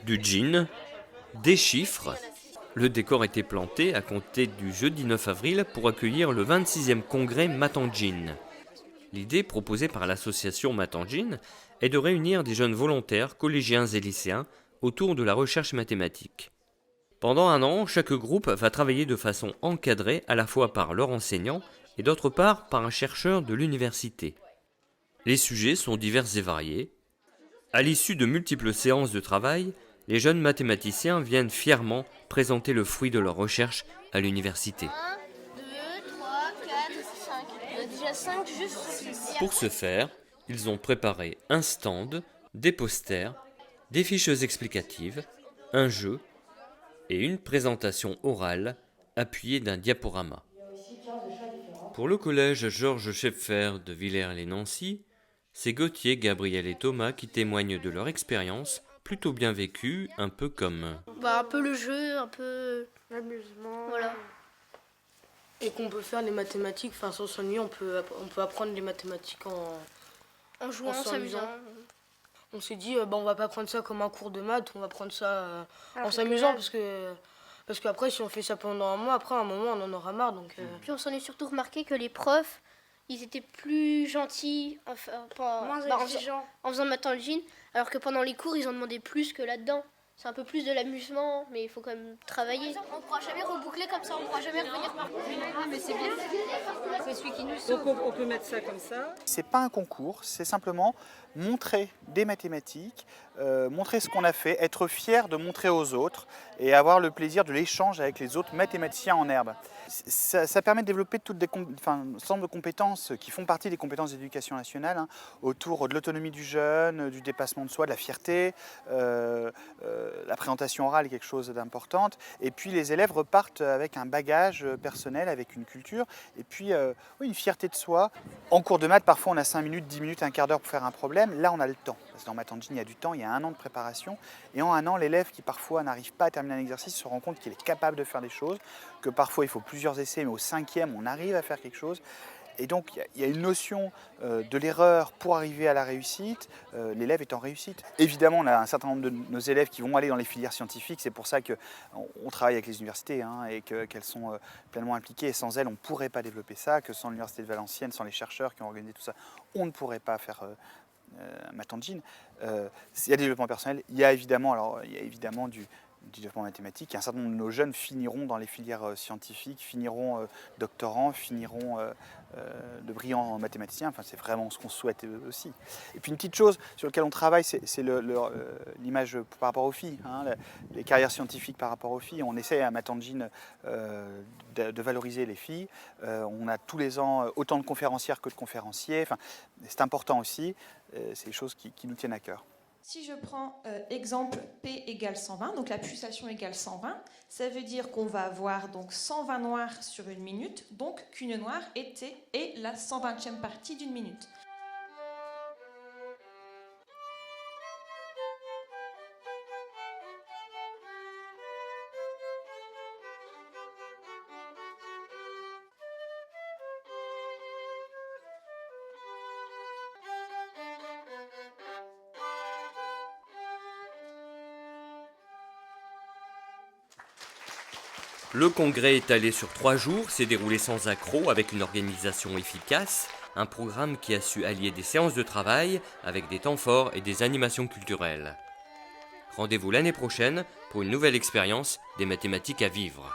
du gin, des chiffres. Le décor était planté à compter du jeudi 9 avril pour accueillir le 26e congrès Matangine. L'idée proposée par l'association Matangine est de réunir des jeunes volontaires, collégiens et lycéens, autour de la recherche mathématique. Pendant un an, chaque groupe va travailler de façon encadrée à la fois par leur enseignant et d'autre part par un chercheur de l'université. Les sujets sont divers et variés. À l'issue de multiples séances de travail, les jeunes mathématiciens viennent fièrement présenter le fruit de leur recherche à l'université. 1, 2, 3, 4, 5. Il y en a déjà 5 juste. Pour ce faire, ils ont préparé un stand, des posters, des fiches explicatives, un jeu et une présentation orale appuyée d'un diaporama. Pour le collège Georges Scheffer de Villers-lès-Nancy, c'est Gauthier, Gabriel et Thomas qui témoignent de leur expérience plutôt bien vécue, un peu comme... Un peu le jeu, un peu l'amusement. voilà. Et qu'on peut faire les mathématiques, enfin sans s'ennuyer, on peut apprendre les mathématiques En jouant, en en s'amusant. s'amusant. On s'est dit, on va pas prendre ça comme un cours de maths, on va prendre ça en s'amusant parce qu'après si on fait ça pendant un mois, après à un moment on en aura marre. Donc, Puis on s'en est surtout remarqué que les profs, ils étaient plus gentils moins exigeant. en faisant Matangine, alors que pendant les cours, ils en demandaient plus que là-dedans. C'est un peu plus de l'amusement, mais il faut quand même travailler. On ne pourra jamais reboucler comme ça, on ne pourra jamais revenir par contre. Ah mais c'est bien, c'est celui qui nous Donc sauve. on peut mettre ça comme ça. C'est pas un concours, c'est simplement montrer des mathématiques, montrer ce qu'on a fait, être fier de montrer aux autres et avoir le plaisir de l'échange avec les autres mathématiciens en herbe. Ça permet de développer un ensemble de compétences qui font partie des compétences d'éducation nationale, autour de l'autonomie du jeune, du dépassement de soi, de la fierté. La présentation orale est quelque chose d'important. Et puis les élèves repartent avec un bagage personnel, avec une culture, et puis une fierté de soi. En cours de maths, parfois on a 5 minutes, 10 minutes, un quart d'heure pour faire un problème. Là on a le temps. Parce que dans Matangine, il y a du temps, il y a 1 an de préparation. Et en 1 an, l'élève qui parfois n'arrive pas à terminer un exercice se rend compte qu'il est capable de faire des choses, que parfois il faut plusieurs essais, mais au 5e, on arrive à faire quelque chose. Et donc, il y a une notion de l'erreur pour arriver à la réussite. L'élève est en réussite. Évidemment, on a un certain nombre de nos élèves qui vont aller dans les filières scientifiques. C'est pour ça qu'on travaille avec les universités et qu'elles sont pleinement impliquées. Et sans elles, on ne pourrait pas développer ça. Que sans l'université de Valenciennes, sans les chercheurs qui ont organisé tout ça, on ne pourrait pas faire Matangine. Il y a des développements personnels. Il y a évidemment du développement mathématique. Un certain nombre de nos jeunes finiront dans les filières scientifiques, finiront doctorants, finiront de brillants mathématiciens. Enfin, c'est vraiment ce qu'on souhaite aussi. Et puis une petite chose sur laquelle on travaille, c'est l'image par rapport aux filles, les carrières scientifiques par rapport aux filles. On essaie à Matangine de valoriser les filles. On a tous les ans autant de conférencières que de conférenciers. Enfin, c'est important aussi. C'est des choses qui nous tiennent à cœur. Si je prends exemple P égale 120, donc la pulsation égale 120, ça veut dire qu'on va avoir donc 120 noirs sur 1 minute, donc qu'une noire est la 120e partie d'une minute. Le congrès étalé sur 3 jours s'est déroulé sans accroc avec une organisation efficace, un programme qui a su allier des séances de travail avec des temps forts et des animations culturelles. Rendez-vous l'année prochaine pour une nouvelle expérience des mathématiques à vivre.